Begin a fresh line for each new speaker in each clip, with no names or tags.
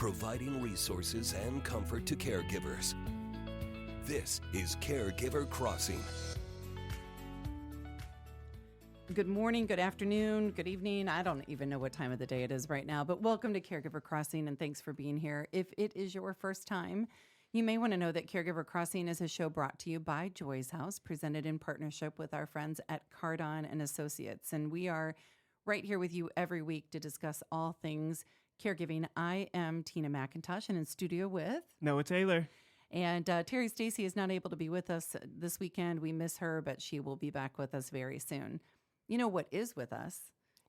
providing resources and comfort to caregivers. This is Caregiver Crossing.
Good morning, good afternoon, good evening. I don't even know what time of the day it is right now, but welcome to Caregiver Crossing and thanks for being here. If it is your first time, you may want to know that Caregiver Crossing is a show brought to you by Joy's House, presented in partnership with our friends at Daron and Associates. And we are right here with you every week to discuss all things caregiving. I am Tina McIntosh and in studio with
Noah Taylor.
And Terry Stacy is not able to be with us this weekend. We miss her, but she will be back with us very soon. You know what is with us?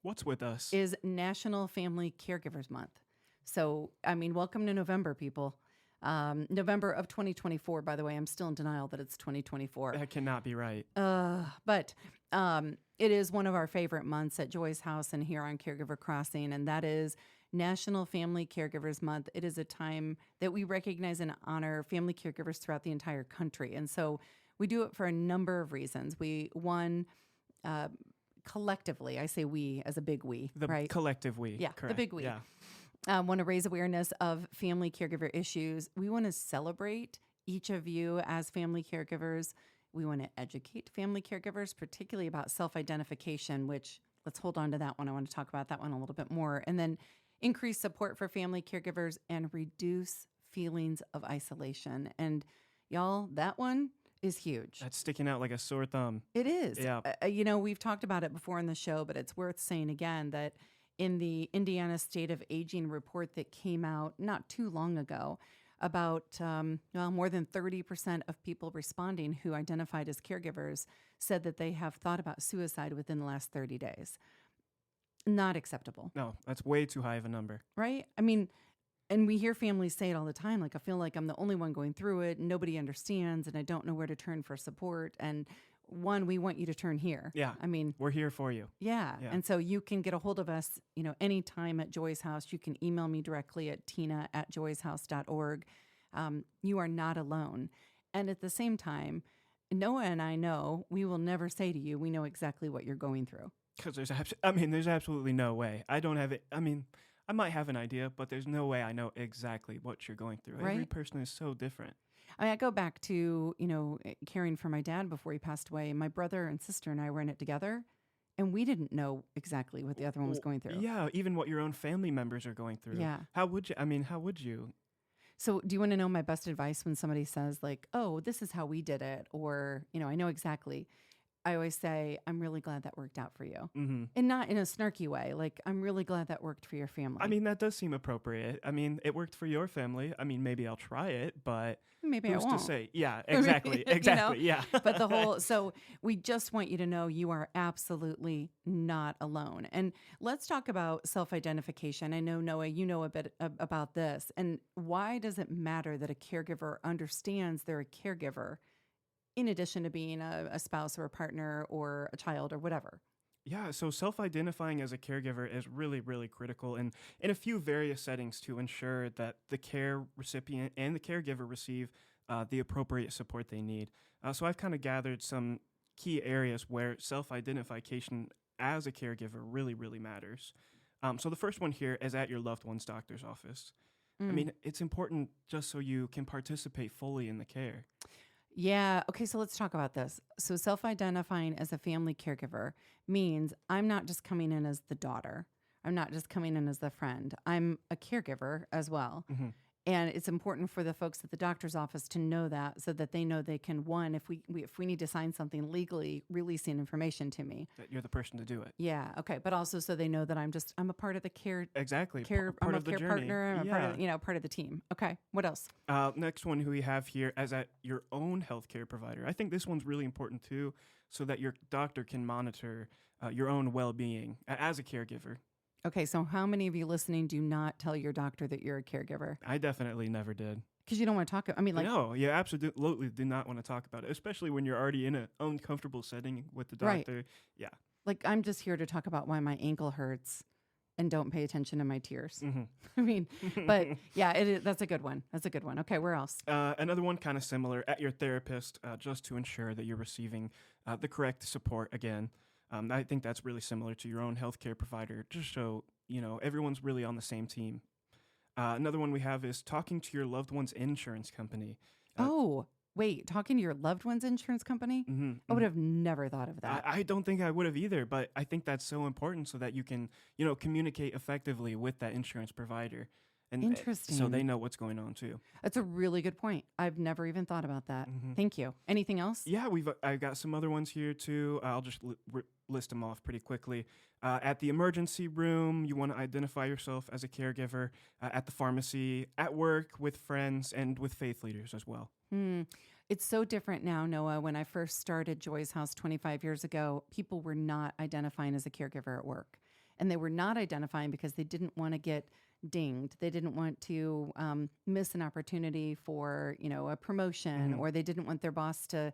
What's with us?
Is National Family Caregivers Month. So, welcome to November, people. November of 2024, by the way. I'm still in denial that it's 2024.
That cannot be right.
But it is one of our favorite months at Joy's House and here on Caregiver Crossing, and that is National Family Caregivers Month. It is a time that we recognize and honor family caregivers throughout the entire country. And so we do it for a number of reasons. Collectively, I say we as a big we, right?
Collective we.
Yeah,
correct.
The big we.
Yeah.
Want to raise awareness of family caregiver issues. We want to celebrate each of you as family caregivers. We want to educate family caregivers, particularly about self-identification, which let's hold on to that one. I want to talk about that one a little bit more. And then increase support for family caregivers and reduce feelings of isolation. And y'all, that one is huge.
That's sticking out like a sore thumb.
It is.
Yeah.
We've talked about it before in the show, but it's worth saying again that in the Indiana State of Aging report that came out not too long ago, about more than 30% of people responding who identified as caregivers said that they have thought about suicide within the last 30 days. Not acceptable.
No, that's way too high of a number.
Right? And we hear families say it all the time, like, I feel like I'm the only one going through it, and nobody understands, and I don't know where to turn for support. And we want you to turn here.
Yeah. We're here for you.
Yeah. And so you can get a hold of us, anytime at Joy's House. You can email me directly at tina@joyshouse.org. You are not alone. And at the same time, Noah and I know we will never say to you, we know exactly what you're going through.
Because there's absolutely no way. I don't have it. I might have an idea, but there's no way I know exactly what you're going through.
Right?
Every person is so different.
I go back to, caring for my dad before he passed away. My brother and sister and I were in it together, and we didn't know exactly what the other one was going through.
Yeah, even what your own family members are going through.
Yeah.
How would you?
So do you want to know my best advice when somebody says, like, oh, this is how we did it, or, I know exactly? I always say, I'm really glad that worked out for you.
Mm-hmm.
And not in a snarky way. Like, I'm really glad that worked for your family.
That does seem appropriate. It worked for your family. Maybe I'll try it, but
maybe
who's
I won't.
to say? Yeah, exactly. Exactly. Yeah.
But so we just want you to know you are absolutely not alone. And let's talk about self-identification. I know, Noah, you know a bit about this. And why does it matter that a caregiver understands they're a caregiver, in addition to being a spouse or a partner or a child or whatever?
Yeah, so self-identifying as a caregiver is really, really critical in a few various settings to ensure that the care recipient and the caregiver receive the appropriate support they need. So I've kind of gathered some key areas where self-identification as a caregiver really, really matters. So the first one here is at your loved one's doctor's office. It's important just so you can participate fully in the care.
Yeah. Okay. So let's talk about this. So self-identifying as a family caregiver means I'm not just coming in as the daughter. I'm not just coming in as the friend. I'm a caregiver as well.
Mm-hmm.
And it's important for the folks at the doctor's office to know that, so that they know they can, one, if we need to sign something legally, releasing information to me.
That you're the person to do it.
Yeah. Okay. But also so they know that I'm a part of the care.
Exactly.
Part
I'm
of the care
journey.
partner. I'm part of the team. Okay. What else?
Next one who we have here is at your own healthcare provider. I think this one's really important too, so that your doctor can monitor your own well-being as a caregiver.
Okay, so how many of you listening do not tell your doctor that you're a caregiver?
I definitely never did.
Because you don't want to talk.
No, you absolutely do not want to talk about it, especially when you're already in an uncomfortable setting with the doctor.
Right.
Yeah.
Like, I'm just here to talk about why my ankle hurts and don't pay attention to my tears.
Mm-hmm.
But yeah, that's a good one. That's a good one. Okay, where else?
Another one kind of similar, at your therapist, just to ensure that you're receiving the correct support again. I think that's really similar to your own healthcare provider, just so, everyone's really on the same team. Another one we have is talking to your loved one's insurance company.
Oh, wait, talking to your loved one's insurance company? I would have never thought of that.
I don't think I would have either, but I think that's so important so that you can, communicate effectively with that insurance provider. And
Interesting.
so they know what's going on too.
That's a really good point. I've never even thought about that. Thank you. Anything else?
Yeah, I've got some other ones here too. I'll just list them off pretty quickly. At the emergency room, you want to identify yourself as a caregiver. At the pharmacy, at work, with friends, and with faith leaders as well.
It's so different now, Noah. When I first started Joy's House 25 years ago, people were not identifying as a caregiver at work. And they were not identifying because they didn't want to get dinged. They didn't want to miss an opportunity for, a promotion, or they didn't want their boss to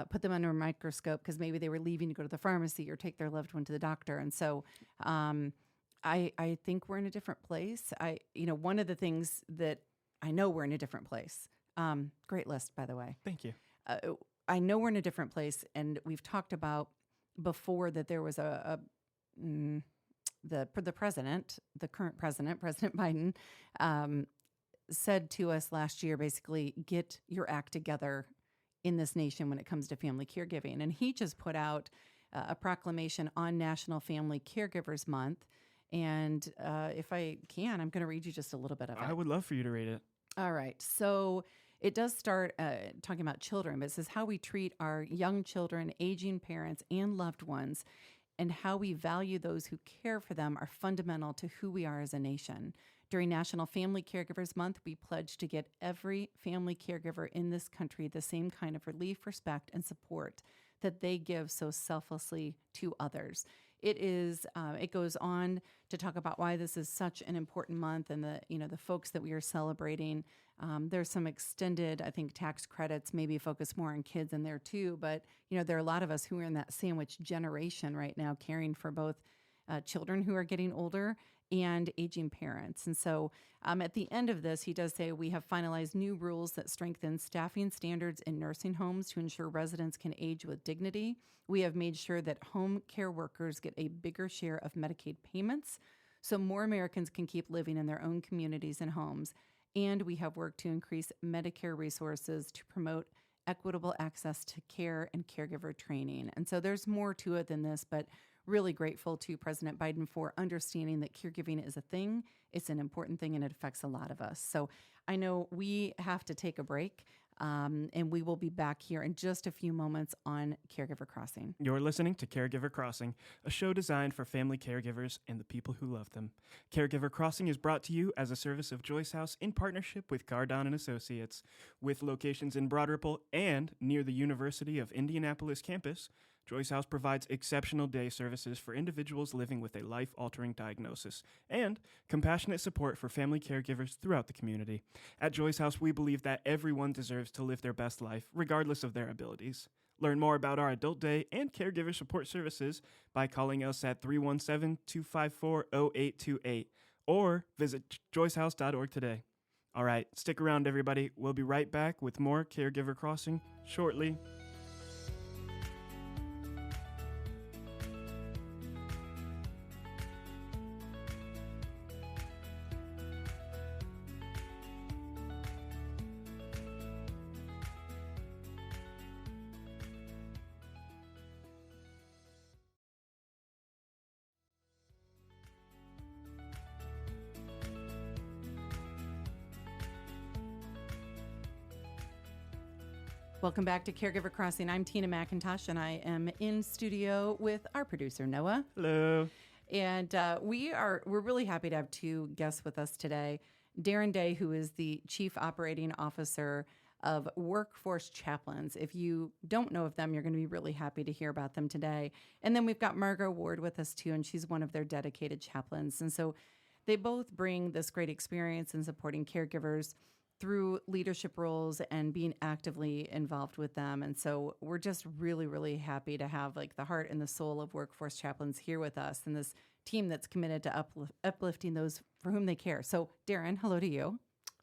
put them under a microscope because maybe they were leaving to go to the pharmacy or take their loved one to the doctor. And so I think we're in a different place. One of the things that I know we're in a different place. Great list, by the way.
Thank you.
I know we're in a different place, and we've talked about before that there was the president, the current president, President Biden, said to us last year, basically, get your act together in this nation when it comes to family caregiving. And he just put out a proclamation on National Family Caregivers Month. And if I can, I'm going to read you just a little bit of it.
I would love for you to read it.
All right. So it does start talking about children, but it says how we treat our young children, aging parents, and loved ones, and how we value those who care for them are fundamental to who we are as a nation. During National Family Caregivers Month, we pledge to get every family caregiver in this country the same kind of relief, respect, and support that they give so selflessly to others. It goes on to talk about why this is such an important month, and the folks that we are celebrating. There's some extended, I think, tax credits, maybe focus more on kids in there too. But there are a lot of us who are in that sandwich generation right now, caring for both children who are getting older and aging parents. And so at the end of this, he does say we have finalized new rules that strengthen staffing standards in nursing homes to ensure residents can age with dignity. We have made sure that home care workers get a bigger share of Medicaid payments so more Americans can keep living in their own communities and homes. And we have worked to increase Medicare resources to promote equitable access to care and caregiver training. And so there's more to it than this, but really grateful to President Biden for understanding that caregiving is a thing. It's an important thing, and it affects a lot of us. So I know we have to take a break, and we will be back here in just a few moments on Caregiver Crossing.
You're listening to Caregiver Crossing, a show designed for family caregivers and the people who love them. Caregiver Crossing is brought to you as a service of Joy's House in partnership with Daron and Associates. With locations in Broad Ripple and near the University of Indianapolis campus, Joy's House provides exceptional day services for individuals living with a life-altering diagnosis and compassionate support for family caregivers throughout the community. At Joy's House, we believe that everyone deserves to live their best life, regardless of their abilities. Learn more about our adult day and caregiver support services by calling us at 317-254-0828 or visit joyshouse.org today. All right, stick around, everybody. We'll be right back with more Caregiver Crossing shortly.
Welcome back to Caregiver Crossing. I'm Tina McIntosh, and I am in studio with our producer, Noah.
Hello.
And we're really happy to have two guests with us today. Daron Day, who is the Chief Operating Officer of Workforce Chaplains. If you don't know of them, you're going to be really happy to hear about them today. And then we've got Margo Ward with us too, and she's one of their dedicated chaplains. And so they both bring this great experience in supporting caregivers through leadership roles and being actively involved with them. And so we're just really, really happy to have like the heart and the soul of Workforce Chaplains here with us and this team that's committed to uplifting those for whom they care. So Daron, hello to you.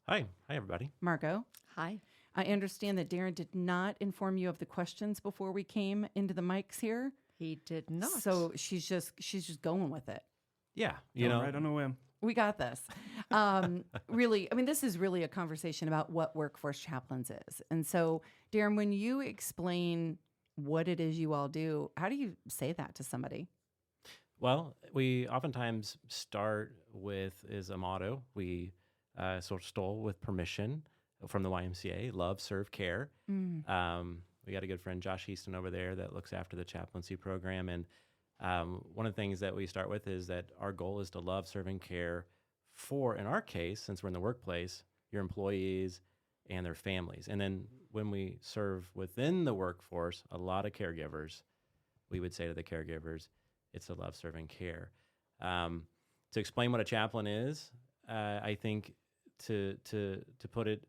Hi. Hi, everybody.
Margo.
Hi.
I understand that Daron did not inform you of the questions before we came into the mics here.
He did not.
So she's just going with it.
Yeah.
Right on a whim.
We got this. Really, I mean, this is really a conversation about what Workforce Chaplains is. And so, Daron, when you explain what it is you all do, how do you say that to somebody?
Well, we oftentimes start with is a motto we sort of stole with permission from the YMCA: love, serve, care. We got a good friend, Josh Easton, over there that looks after the chaplaincy program. And one of the things that we start with is that our goal is to love, serve, and care for, in our case, since we're in the workplace, your employees and their families. And then when we serve within the workforce, a lot of caregivers, we would say to the caregivers, it's a love, serve, and care. To explain what a chaplain is, I think to put it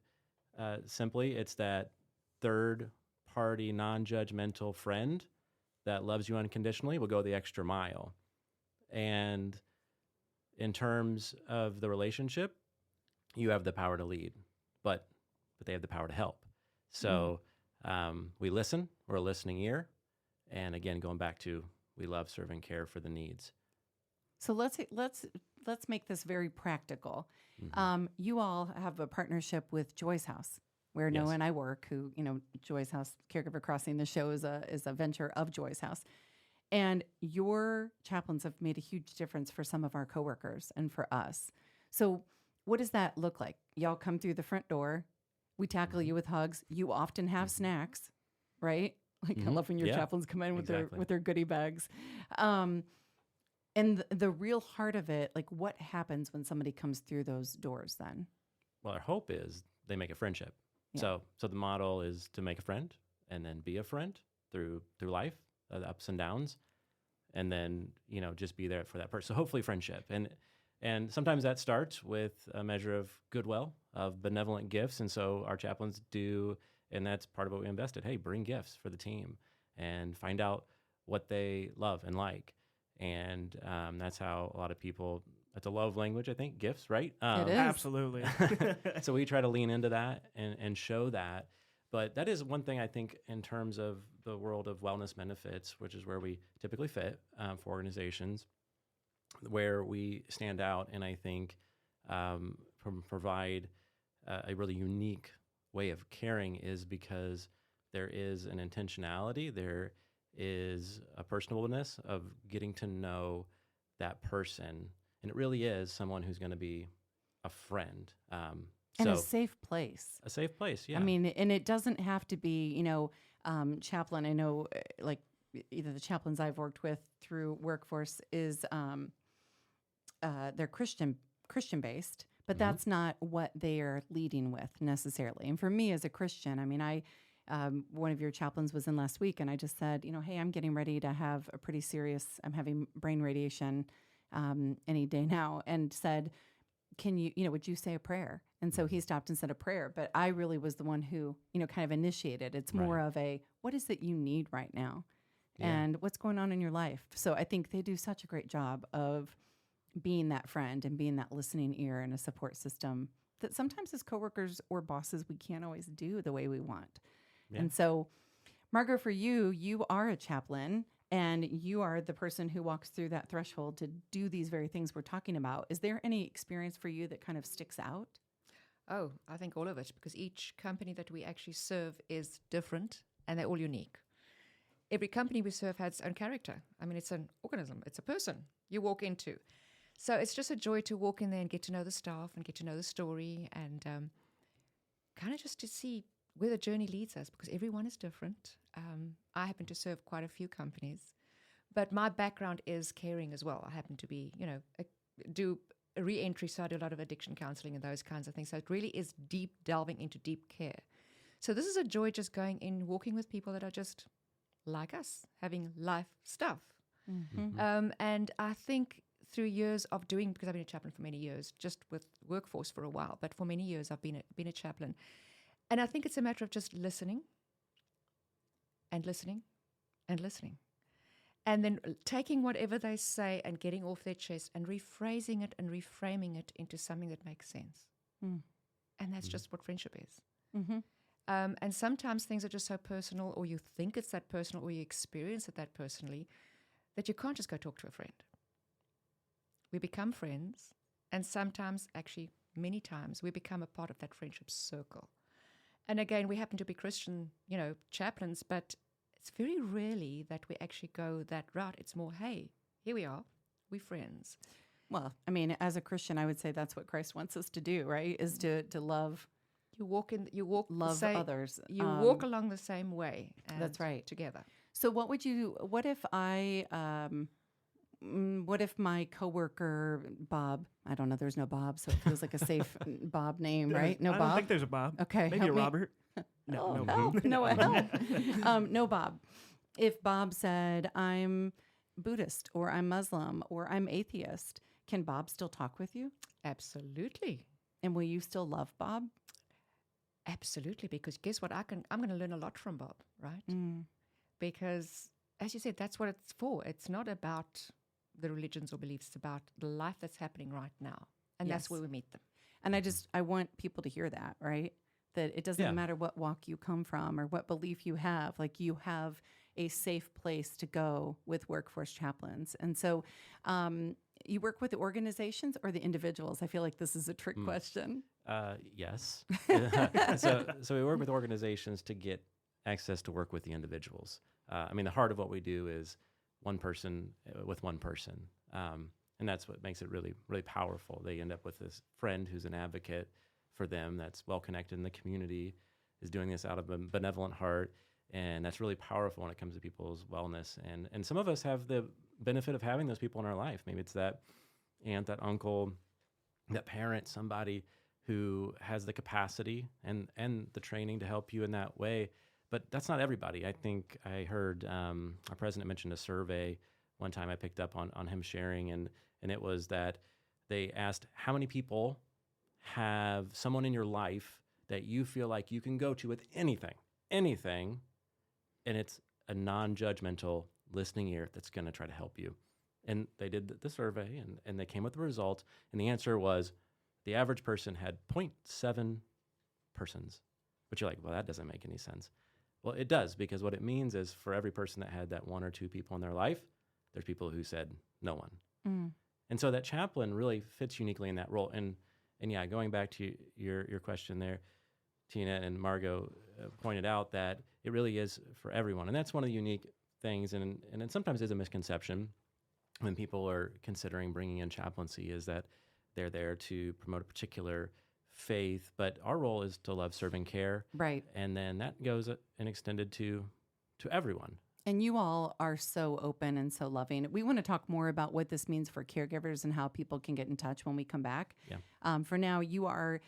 simply, it's that third-party, non-judgmental friend that loves you unconditionally, will go the extra mile. And in terms of the relationship, you have the power to lead, but they have the power to help. So we listen, we're a listening ear. And again, going back to we love, serve, and care for the needs.
So let's make this very practical. You all have a partnership with Joy's House, where Noah and I work. Who, Joy's House, Caregiver Crossing. The show is a venture of Joy's House, and your chaplains have made a huge difference for some of our coworkers and for us. So, what does that look like? Y'all come through the front door. We tackle you with hugs. You often have snacks, right? Like I love when your chaplains come in with their goodie bags. And the real heart of it, like what happens when somebody comes through those doors then?
Well, our hope is they make a friendship. Yeah. So the model is to make a friend and then be a friend through life, the ups and downs, and then, just be there for that person. So hopefully friendship. And sometimes that starts with a measure of goodwill, of benevolent gifts. And so our chaplains do, and that's part of what we invested. Hey, bring gifts for the team and find out what they love and like. And that's how a lot of people, it's a love language, I think, gifts, right?
It is.
Absolutely.
So we try to lean into that and show that. But that is one thing I think in terms of the world of wellness benefits, which is where we typically fit for organizations, where we stand out and I think provide a really unique way of caring is because there is an intentionality, there is a personableness of getting to know that person. And it really is someone who's going to be a friend.
And a safe place.
A safe place, yeah.
I mean, and it doesn't have to be, chaplain. I know, like, either the chaplains I've worked with through Workforce is they're Christian based, but that's not what they are leading with necessarily. And for me as a Christian, I mean, one of your chaplains was in last week, and I just said, hey, I'm getting ready to have a pretty serious, I'm having brain radiation any day now, and said, can you, would you say a prayer? And so he stopped and said a prayer, but I really was the one who, kind of initiated. It's more of a, what is it you need right now? Yeah. And what's going on in your life? So I think they do such a great job of being that friend and being that listening ear and a support system that sometimes as coworkers or bosses, we can't always do the way we want. Yeah. And so, Margo, for you, you are a chaplain and you are the person who walks through that threshold to do these very things we're talking about. Is there any experience for you that kind of sticks out?
Oh, I think all of it, because each company that we actually serve is different and they're all unique. Every company we serve has its own character. I mean, it's an organism. It's a person you walk into. So it's just a joy to walk in there and get to know the staff and get to know the story and kind of just to see where the journey leads us, because everyone is different. I happen to serve quite a few companies, but my background is caring as well. I happen to be, do a re-entry, so I do a lot of addiction counseling and those kinds of things. So it really is deep, delving into deep care. So this is a joy just going in, walking with people that are just like us, having life stuff. Mm-hmm. And I think through years of doing, because I've been a chaplain for many years, just with Workforce for a while, but for many years I've been a chaplain. And I think it's a matter of just listening and listening and listening. And then taking whatever they say and getting off their chest and rephrasing it and reframing it into something that makes sense. Mm. And that's just what friendship is. Mm-hmm. And sometimes things are just so personal, or you think it's that personal, or you experience it that personally, that you can't just go talk to a friend. We become friends And sometimes, actually, many times, we become a part of that friendship circle. And again, we happen to be Christian, chaplains, but it's very rarely that we actually go that route. It's more, hey, here we are, we're friends.
Well, I mean, as a Christian, I would say that's what Christ wants us to do, right? Is to love.
Love
others.
You walk along the same way.
That's right.
Together.
So what if my coworker, Bob, I don't know, there's no Bob, so it feels like a safe Bob name, right? No
I
Bob?
don't think there's a Bob.
Okay.
Maybe
help
a
me.
Robert. No,
Help. No, help. No Bob. If Bob said, I'm Buddhist or I'm Muslim or I'm atheist, can Bob still talk with you?
Absolutely.
And will you still love Bob?
Absolutely, because guess what? I'm going to learn a lot from Bob, right? Because, as you said, that's what it's for. It's not about the religions or beliefs. It's about the life that's happening right now. And that's where we meet them.
And I want people to hear that, right? That it doesn't matter what walk you come from or what belief you have. Like, you have a safe place to go with Workforce Chaplains. And so you work with the organizations or the individuals? I feel like this is a trick question.
Yes. So we work with organizations to get access to work with the individuals. The heart of what we do is one person with one person. And that's what makes it really, really powerful. They end up with this friend who's an advocate for them, that's well-connected in the community, is doing this out of a benevolent heart. And that's really powerful when it comes to people's wellness. And some of us have the benefit of having those people in our life. Maybe it's that aunt, that uncle, that parent, somebody who has the capacity and the training to help you in that way. But that's not everybody. I think I heard our president mentioned a survey one time I picked up on him sharing, and it was that they asked how many people have someone in your life that you feel like you can go to with anything, and it's a non-judgmental listening ear that's going to try to help you. And they did the survey, and they came with the result, and the answer was the average person had 0.7 persons, which you're like, well, that doesn't make any sense. Well, it does, because what it means is for every person that had that one or two people in their life, there's people who said no one. And so that chaplain really fits uniquely in that role. And yeah, going back to your question there, Tina and Margo pointed out that it really is for everyone. And that's one of the unique things, and it sometimes is a misconception when people are considering bringing in chaplaincy, is that they're there to promote a particular faith, but our role is to love, serve, and care.
Right.
And then that goes and extended to everyone.
And you all are so open and so loving. We want to talk more about what this means for caregivers and how people can get in touch when we come back.
Yeah.
For now, you were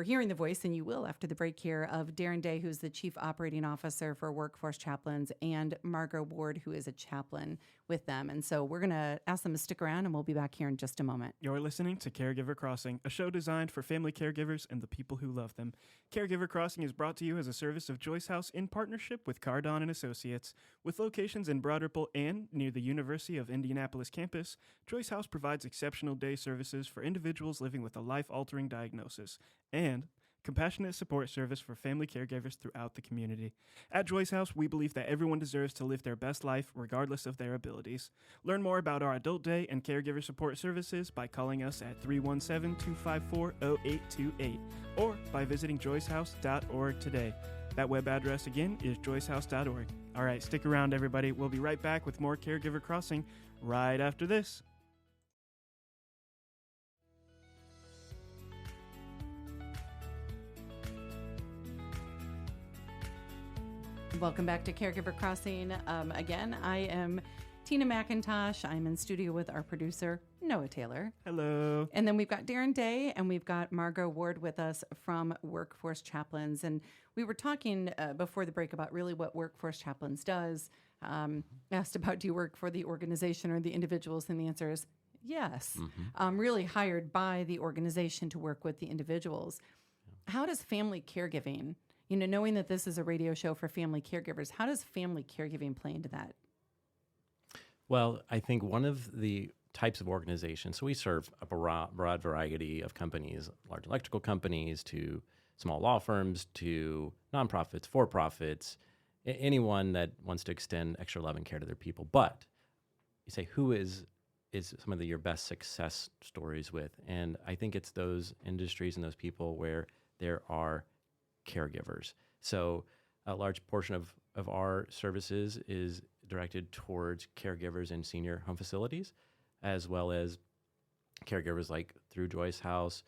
hearing the voice, and you will after the break here, of Daron Day, who's the Chief Operating Officer for Workforce Chaplains, and Margo Ward, who is a chaplain with them. And so we're going to ask them to stick around, and we'll be back here in just a moment.
You're listening to Caregiver Crossing, a show designed for family caregivers and the people who love them. Caregiver Crossing is brought to you as a service of Joyce House in partnership with Cardon and Associates. With locations in Broad Ripple and near the University of Indianapolis campus, Joyce House provides exceptional day services for individuals living with a life-altering diagnosis and compassionate support service for family caregivers throughout the community. At Joyce House, we believe that everyone deserves to live their best life regardless of their abilities. Learn more about our adult day and caregiver support services by calling us at 317-254-0828 or by visiting joycehouse.org today. That web address again is joycehouse.org. All right, stick around, everybody. We'll be right back with more Caregiver Crossing right after this.
Welcome back to Caregiver Crossing. Again, I am Tina McIntosh. I'm in studio with our producer, Noah Taylor.
Hello.
And then we've got Daron Day, and we've got Margo Ward with us from Workforce Chaplains. And we were talking before the break about really what Workforce Chaplains does. Asked about, do you work for the organization or the individuals? And the answer is yes. Really hired by the organization to work with the individuals. How does family caregiving, knowing that this is a radio show for family caregivers, how does family caregiving play into that?
Well, I think one of the types of organizations, so we serve a broad variety of companies, large electrical companies to small law firms to nonprofits, for-profits, anyone that wants to extend extra love and care to their people. But you say, who is is some of your best success stories with. And I think it's those industries and those people where there are caregivers. So a large portion of our services is directed towards caregivers in senior home facilities, as well as caregivers like through Joyce House,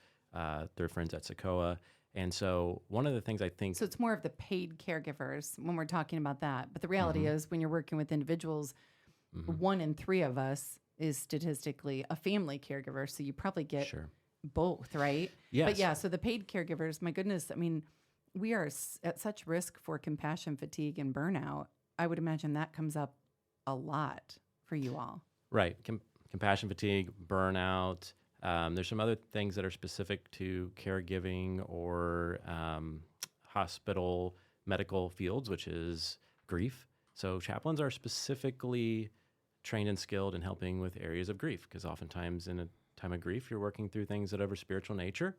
their friends at Socoa. And so one of the things I think...
So it's more of the paid caregivers when we're talking about that. But the reality is when you're working with individuals, 1 in 3 of us is statistically a family caregiver. So you probably get both, right?
Yes.
But yeah, so the paid caregivers, my goodness, I mean, we are at such risk for compassion fatigue and burnout. I would imagine that comes up a lot for you all.
Right. Compassion fatigue, burnout. There's some other things that are specific to caregiving or hospital medical fields, which is grief. So chaplains are specifically trained and skilled in helping with areas of grief, because oftentimes in a time of grief, you're working through things that are of a spiritual nature,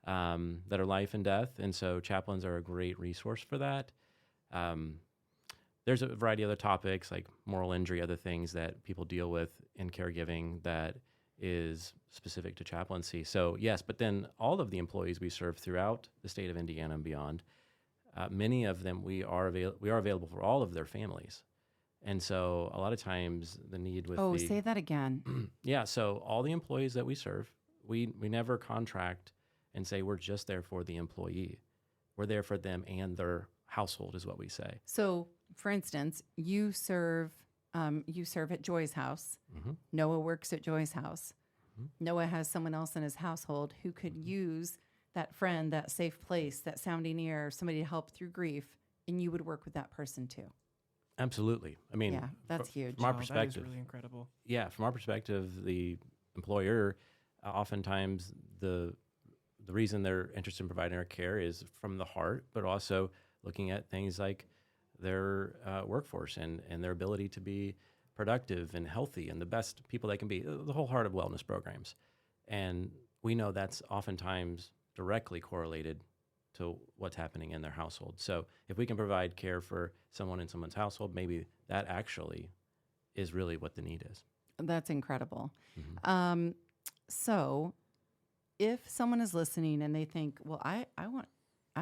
that are life and death. And so chaplains are a great resource for that. There's a variety of other topics like moral injury, other things that people deal with in caregiving that is specific to chaplaincy. So yes, but then all of the employees we serve throughout the state of Indiana and beyond, many of them we are available for all of their families. And so a lot of times the need with
say that again.
Yeah, so all the employees that we serve, we never contract and say we're just there for the employee. We're there for them and their household is what we say.
So for instance, you serve at Joy's house.
Mm-hmm.
Noah works at Joy's house.
Mm-hmm.
Noah has someone else in his household who could use that friend, that safe place, that sounding ear, somebody to help through grief, and you would work with that person too.
Absolutely. I mean,
yeah, that's huge.
From our
That
perspective,
is really incredible.
yeah, from our perspective, the employer, oftentimes the reason they're interested in providing our care is from the heart, but also looking at things like their workforce and their ability to be productive and healthy and the best people they can be, the whole heart of wellness programs. And we know that's oftentimes directly correlated to what's happening in their household. So if we can provide care for someone in someone's household, maybe that actually is really what the need is.
That's incredible.
Mm-hmm.
So if someone is listening and they think, well, I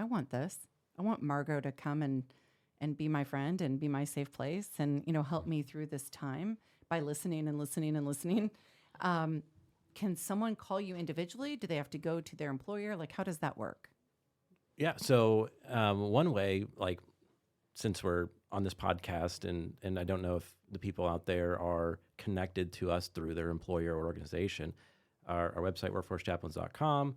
want this. I want Margo to come and be my friend and be my safe place and, help me through this time by listening and listening and listening. Can someone call you individually? Do they have to go to their employer? Like, how does that work?
Yeah. So one way, like, since we're on this podcast and I don't know if the people out there are connected to us through their employer or organization, our website, workforcechaplains.com,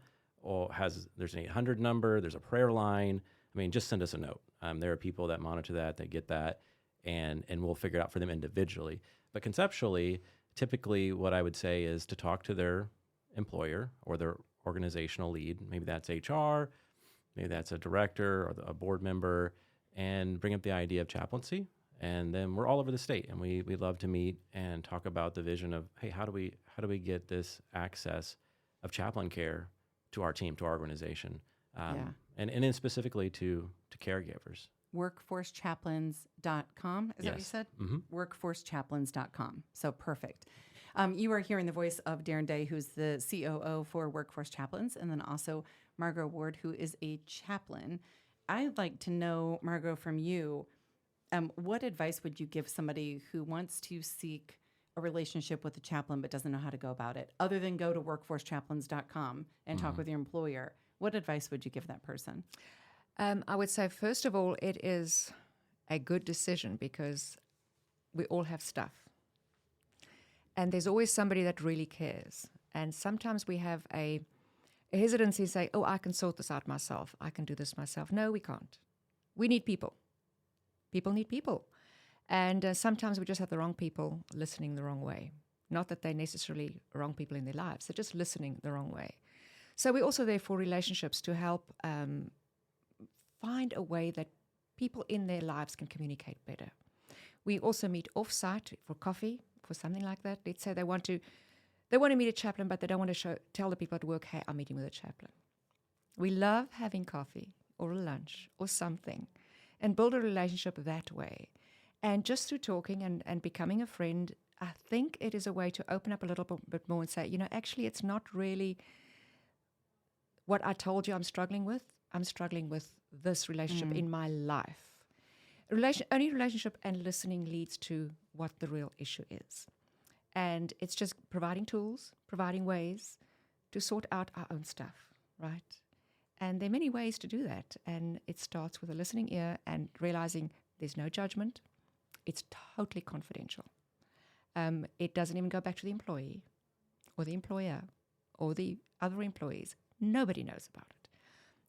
there's an 800 number, there's a prayer line. I mean, just send us a note. There are people that monitor that, that get that, and we'll figure it out for them individually. But conceptually, typically what I would say is to talk to their employer or their organizational lead. Maybe that's HR, maybe that's a director or a board member, and bring up the idea of chaplaincy. And then we're all over the state, and we love to meet and talk about the vision of, hey, how do we get this access of chaplain care to our team, to our organization, and then specifically to caregivers.
Workforcechaplains.com, is that what you said?
Mm-hmm.
Workforcechaplains.com. So perfect. You are hearing the voice of Daron Day, who's the COO for Workforce Chaplains, and then also Margo Ward, who is a chaplain. I'd like to know, Margo, from you, what advice would you give somebody who wants to seek a relationship with a chaplain but doesn't know how to go about it, other than go to workforcechaplains.com and talk with your employer? What advice would you give that person?
I would say, first of all, it is a good decision because we all have stuff. And there's always somebody that really cares. And sometimes we have a hesitancy to say, oh, I can sort this out myself. I can do this myself. No, we can't. We need people. People need people. And sometimes we just have the wrong people listening the wrong way. Not that they're necessarily wrong people in their lives. They're just listening the wrong way. So we're also there for relationships to help find a way that people in their lives can communicate better. We also meet off-site for coffee, for something like that. Let's say they want to meet a chaplain, but they don't want to tell the people at work, hey, I'm meeting with a chaplain. We love having coffee or a lunch or something and build a relationship that way. And just through talking and becoming a friend, I think it is a way to open up a little bit more and say, actually, it's not really what I told you I'm struggling with. I'm struggling with this relationship in my life. Only relationship and listening leads to what the real issue is. And it's just providing tools, providing ways to sort out our own stuff, right? And there are many ways to do that. And it starts with a listening ear and realizing there's no judgment. It's totally confidential. It doesn't even go back to the employee or the employer or the other employees. Nobody knows about it.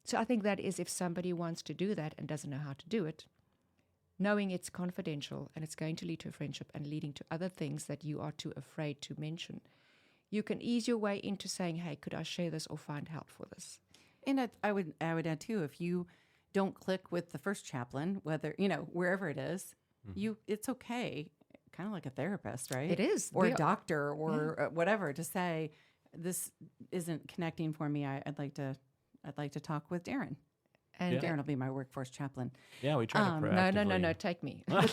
So I think that is, if somebody wants to do that and doesn't know how to do it, knowing it's confidential and it's going to lead to a friendship and leading to other things that you are too afraid to mention, you can ease your way into saying, hey, could I share this or find help for this?
And I would add too, if you don't click with the first chaplain, whether, wherever it is, it's okay. Kind of like a therapist, right?
It is.
Or a doctor or whatever, to say, this isn't connecting for me. I'd like to talk with Daron. And Daron will be my workforce chaplain.
Yeah, we try to proactively.
No, take me.
But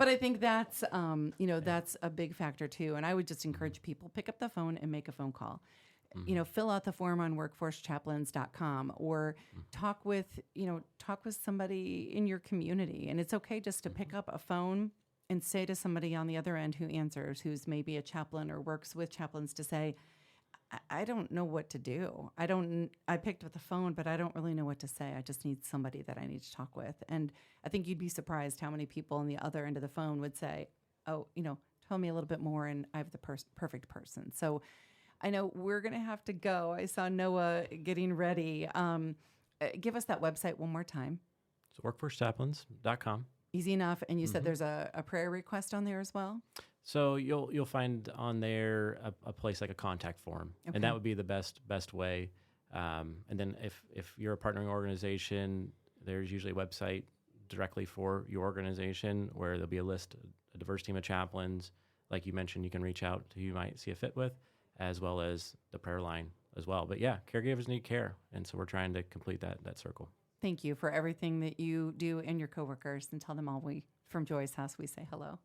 I think that's, that's a big factor too. And I would just encourage people, pick up the phone and make a phone call. Fill out the form on workforcechaplains.com or talk with somebody in your community. And it's okay just to pick up a phone and say to somebody on the other end who answers, who's maybe a chaplain or works with chaplains, to say, I don't know what to do. I picked up the phone, but I don't really know what to say. I just need somebody that I need to talk with. And I think you'd be surprised how many people on the other end of the phone would say, oh, tell me a little bit more, and I have the perfect person. So I know we're going to have to go. I saw Noah getting ready. Give us that website one more time.
It's workforcechaplains.com.
Easy enough. And you said there's a prayer request on there as well?
So you'll find on there a place like a contact form, and that would be the best way. And then if you're a partnering organization, there's usually a website directly for your organization where there'll be a list, a diverse team of chaplains. Like you mentioned, you can reach out to who you might see a fit with, as well as the prayer line as well. But yeah, caregivers need care, and so we're trying to complete that circle.
Thank you for everything that you do and your coworkers, and tell them all from Joy's House we say hello.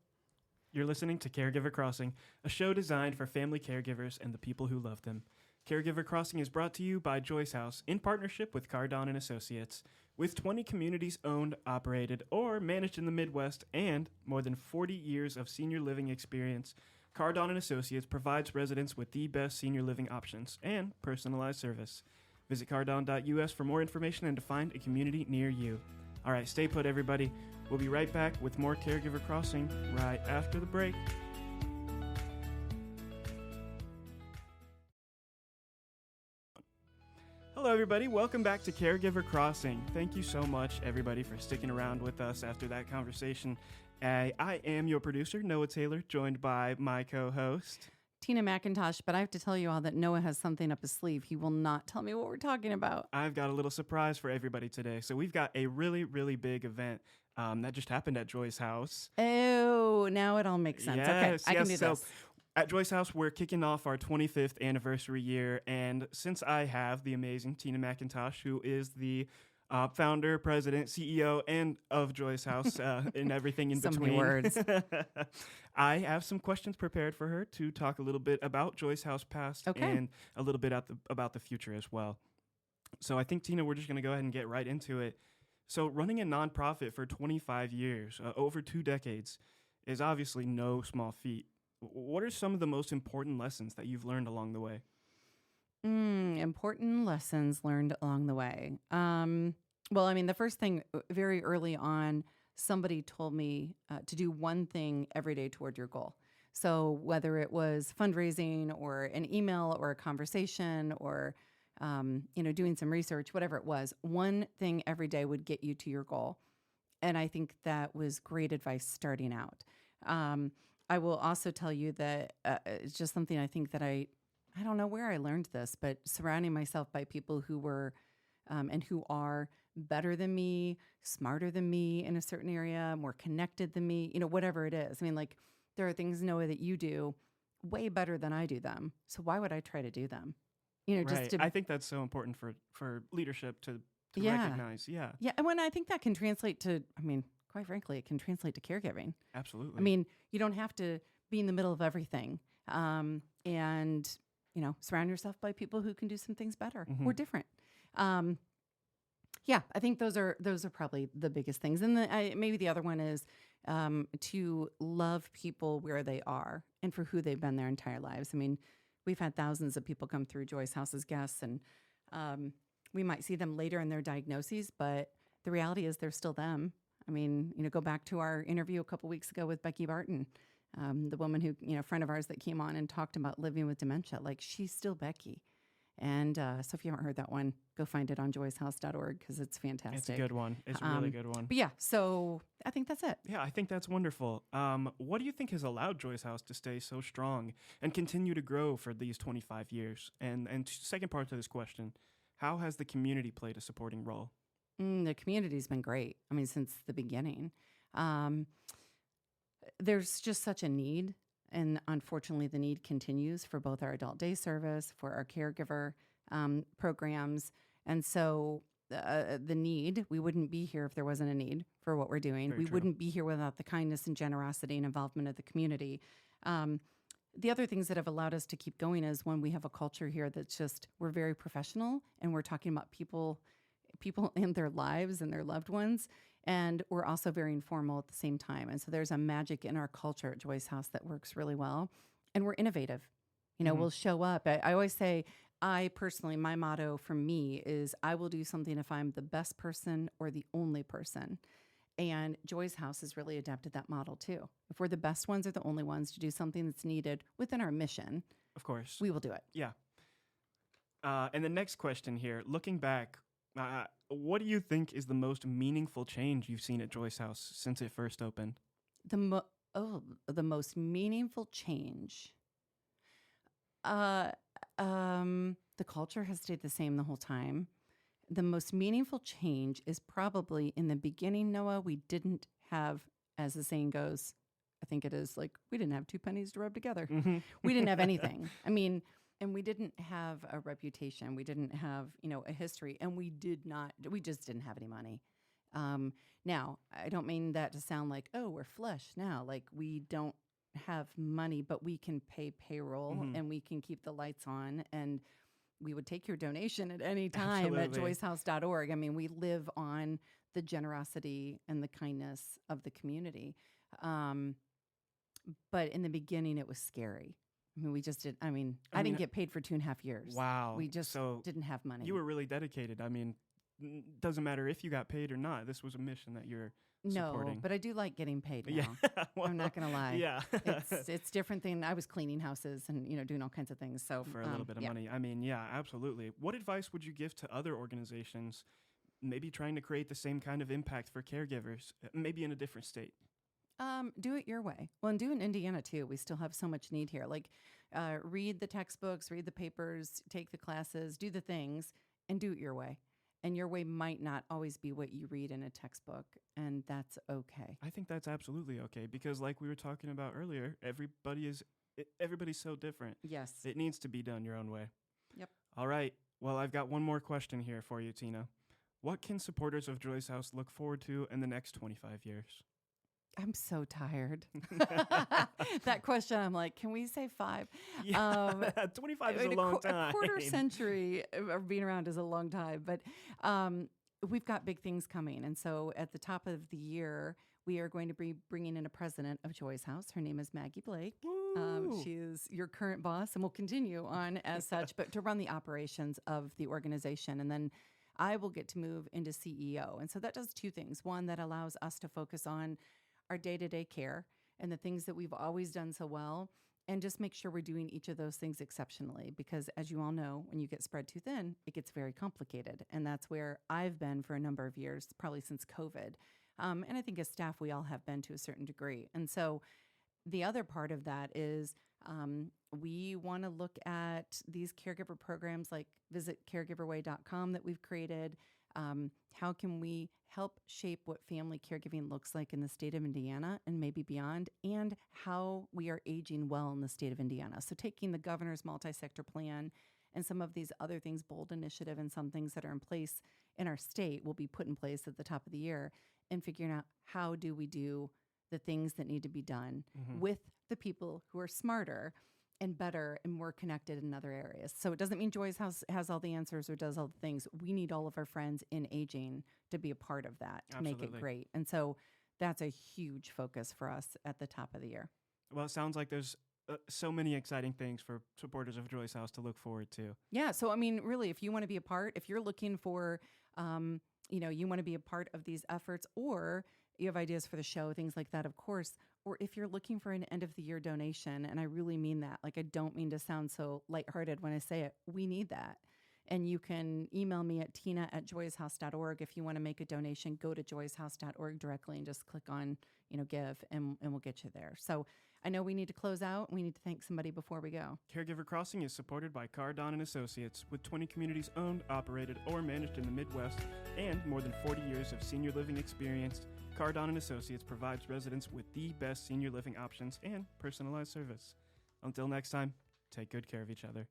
You're listening to Caregiver Crossing, a show designed for family caregivers and the people who love them. Caregiver Crossing is brought to you by Joy's House in partnership with Daron and Associates. With 20 communities owned, operated, or managed in the Midwest and more than 40 years of senior living experience, Daron and Associates provides residents with the best senior living options and personalized service. Visit cardon.us for more information and to find a community near you. All right, stay put, everybody. We'll be right back with more Caregiver Crossing right after the break. Hello, everybody. Welcome back to Caregiver Crossing. Thank you so much, everybody, for sticking around with us after that conversation. I am your producer, Noah Taylor, joined by my co-host,
Tina McIntosh, but I have to tell you all that Noah has something up his sleeve. He will not tell me what we're talking about.
I've got a little surprise for everybody today. So we've got a really, really big event that just happened at Joy's house.
Oh, now it all makes sense.
Yes,
I can do
so
this.
At Joy's house, we're kicking off our 25th anniversary year. And since I have the amazing Tina McIntosh, who is the founder, president, CEO, and of Joy's house and everything in
So
between.
many words.
I have some questions prepared for her to talk a little bit about Joy's house past and a little bit about the future as well. So I think, Tina, we're just going to go ahead and get right into it. So running a nonprofit for 25 years, over 2 decades, is obviously no small feat. What are some of the most important lessons that you've learned along the way?
Important lessons learned along the way. Well, I mean, the first thing, very early on, somebody told me to do one thing every day toward your goal. So whether it was fundraising or an email or a conversation or, doing some research, whatever it was, one thing every day would get you to your goal. And I think that was great advice starting out. I will also tell you that it's just something I think that I don't know where I learned this, but surrounding myself by people who were and who are better than me, smarter than me in a certain area, more connected than me, whatever it is. I mean, like, there are things, Noah, that you do way better than I do them. So why would I try to do them?
Right. I think that's so important for leadership to recognize. Yeah.
Yeah. And when I think that can translate to, quite frankly, it can translate to caregiving.
Absolutely.
I mean, you don't have to be in the middle of everything, and surround yourself by people who can do some things better or different. Yeah, I think those are probably the biggest things. And maybe the other one is to love people where they are and for who they've been their entire lives. I mean, we've had thousands of people come through Joyce House as guests, and we might see them later in their diagnoses, but the reality is they're still them. I mean, go back to our interview a couple weeks ago with Becky Barton, the woman who, friend of ours that came on and talked about living with dementia. Like, she's still Becky. And so if you haven't heard that one, go find it on joycehouse.org because it's fantastic.
It's a good one. It's a really good one.
But yeah, so I think that's it.
Yeah, I think that's wonderful. What do you think has allowed Joyce House to stay so strong and continue to grow for these 25 years? And second part to this question, how has the community played a supporting role?
The community's been great. I mean, since the beginning. There's just such a need. And unfortunately, the need continues for both our adult day service, for our caregiver programs. And so the need, we wouldn't be here if there wasn't a need for what we're doing.
Very
we
true.
wouldn't be here without the kindness and generosity and involvement of the community. The other things that have allowed us to keep going is when we have a culture here that's just, we're very professional and we're talking about people in their lives and their loved ones. And we're also very informal at the same time. And so there's a magic in our culture at Joyce House that works really well. And we're innovative. We'll show up. I always say, I personally, my motto for me is I will do something if I'm the best person or the only person. And Joyce House has really adapted that model too. If we're the best ones or the only ones to do something that's needed within our mission,
Of course.
we will do it.
Yeah. And the next question here, looking back, what do you think is the most meaningful change you've seen at Joyce House since it first opened?
The most meaningful change. The culture has stayed the same the whole time. The most meaningful change is probably in the beginning, Noah, we didn't have, as the saying goes, I think it is like, we didn't have two pennies to rub together. We didn't have anything. I mean, and we didn't have a reputation. We didn't have, a history, and we just didn't have any money. Now, I don't mean that to sound like, oh, we're flush now. Like, we don't have money, but we can pay payroll and we can keep the lights on, and we would take your donation at any time at joycehouse.org. I mean, we live on the generosity and the kindness of the community. But in the beginning, it was scary. I mean, we just did. I didn't get paid for 2.5 years.
Wow.
We just didn't have money.
You were really dedicated. I mean, doesn't matter if you got paid or not. This was a mission that you're supporting.
No, but I do like getting paid now.
Yeah. Well,
I'm not going to lie.
Yeah.
It's different than I was cleaning houses and, doing all kinds of things. So
for a little bit of money. I mean, yeah, absolutely. What advice would you give to other organizations maybe trying to create the same kind of impact for caregivers, maybe in a different state?
Do it your way. Well, and do in Indiana too. We still have so much need here. Like, read the textbooks, read the papers, take the classes, do the things, and do it your way. And your way might not always be what you read in a textbook, and that's okay.
I think that's absolutely okay because, like we were talking about earlier, everybody's so different.
Yes.
It needs to be done your own way.
Yep.
All right. Well, I've got one more question here for you, Tina. What can supporters of Joyce House look forward to in the next 25 years?
I'm so tired. That question, I'm like, can we say 5?
Yeah, 25 is a long time.
A quarter century of being around is a long time, but we've got big things coming. And so at the top of the year, we are going to be bringing in a president of Joyce House. Her name is Maggie Blake. She is your current boss and will continue on as such, but to run the operations of the organization. And then I will get to move into CEO. And so that does 2 things. One, that allows us to focus on our day-to-day care and the things that we've always done so well, and just make sure we're doing each of those things exceptionally. Because as you all know, when you get spread too thin, it gets very complicated. And that's where I've been for a number of years, probably since COVID. And I think as staff, we all have been to a certain degree. And so the other part of that is we want to look at these caregiver programs like Visit caregiverway.com that we've created. How can we help shape what family caregiving looks like in the state of Indiana and maybe beyond, and how we are aging well in the state of Indiana? So taking the governor's multi-sector plan and some of these other things, BOLD initiative and some things that are in place in our state will be put in place at the top of the year, and figuring out how do we do the things that need to be done
Mm-hmm.
with the people who are smarter and better and more connected in other areas. So it doesn't mean Joy's House has all the answers or does all the things. We need all of our friends in aging to be a part of that, to make it
Absolutely.
great. And so that's a huge focus for us at the top of the year.
Well, it sounds like there's so many exciting things for supporters of Joy's House to look forward to.
Yeah. So, I mean, really, if you want to be a part, if you're looking for, you want to be a part of these efforts, or you have ideas for the show, things like that, of course, or if you're looking for an end of the year donation, and I really mean that, like, I don't mean to sound so lighthearted when I say it, we need that. And you can email me at tina@joyshouse.org. If you want to make a donation, go to joyshouse.org directly and just click on, give, and we'll get you there. So I know we need to close out. We need to thank somebody before we go.
Caregiver Crossing is supported by Daron and Associates, with 20 communities owned, operated, or managed in the Midwest, and more than 40 years of senior living experience. Daron and Associates provides residents with the best senior living options and personalized service. Until next time, take good care of each other.